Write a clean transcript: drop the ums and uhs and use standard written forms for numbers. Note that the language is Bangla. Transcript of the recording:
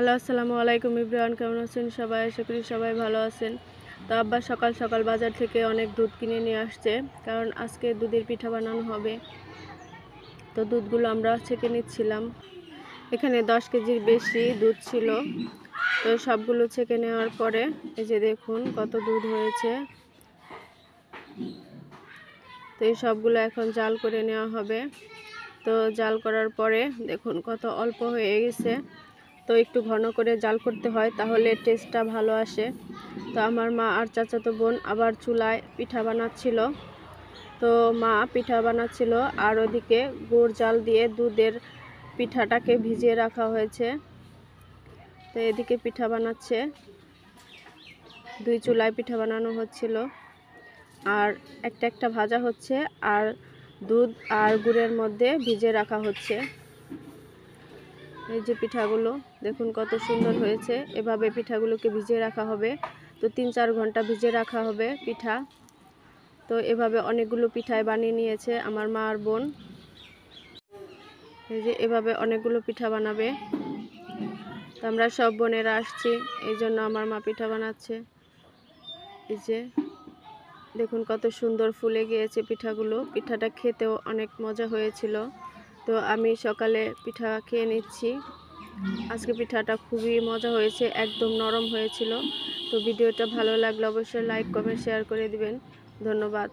হ্যালো, আসসালামু আলাইকুম এভরিওয়ান। কেমন আছেন সবাই? আশা করি সবাই ভালো আছেন। তো আব্বা সকাল সকাল বাজার থেকে অনেক দুধ কিনে নিয়ে আসছে, কারণ আজকে দুধের পিঠা বানানো হবে। তো দুধগুলো আমরা ছেঁকে নিচ্ছিলাম। এখানে 10 কেজির বেশি দুধ ছিল। তো সবগুলো ছেঁকে নেওয়ার পরে এই যে দেখুন কত দুধ হয়েছে। তো এই সবগুলো এখন জাল করে নেওয়া হবে। তো জাল করার পরে দেখুন কত অল্প হয়ে গেছে। তো একটু ঘন করে জাল করতে হয়, তাহলে টেস্টটা ভালো আসে। তো আমার মা আর চাচাতো বোন আবার চুলায় পিঠা বানাচ্ছিল। তো মা পিঠা বানাচ্ছিল আর ওদিকে গুড় জাল দিয়ে দুধের পিঠাটাকে ভিজিয়ে রাখা হয়েছে। তো এদিকে পিঠা বানাচ্ছে, দুই চুলায় পিঠা বানানো হচ্ছিল, আর একটা একটা ভাজা হচ্ছে আর দুধ আর গুড়ের মধ্যে ভিজিয়ে রাখা হচ্ছে। এই যে পিঠাগুলো দেখুন কত সুন্দর হয়েছে। এভাবে পিঠাগুলোকে ভিজিয়ে রাখা হবে। তো 3-4 ঘন্টা ভিজিয়ে রাখা হবে পিঠা। তো এভাবে অনেকগুলো পিঠাই বানিয়ে নিয়েছে আমার মা আর বোন। এই যে এভাবে অনেকগুলো পিঠা বানাবে। তো আমরা সব বোনেরা আসছি, এই জন্য আমার মা পিঠা বানাচ্ছে। এই যে দেখুন কত সুন্দর ফুলে গিয়েছে পিঠাগুলো। পিঠাটা খেতেও অনেক মজা হয়েছিল। তো আমি সকালে পিঠা খেয়ে নিচ্ছি। আজকে পিঠাটা খুবই মজা হয়েছে, একদম নরম হয়েছিল। তো ভিডিওটা ভালো লাগলে অবশ্যই লাইক, কমেন্ট, শেয়ার করে দিবেন। ধন্যবাদ।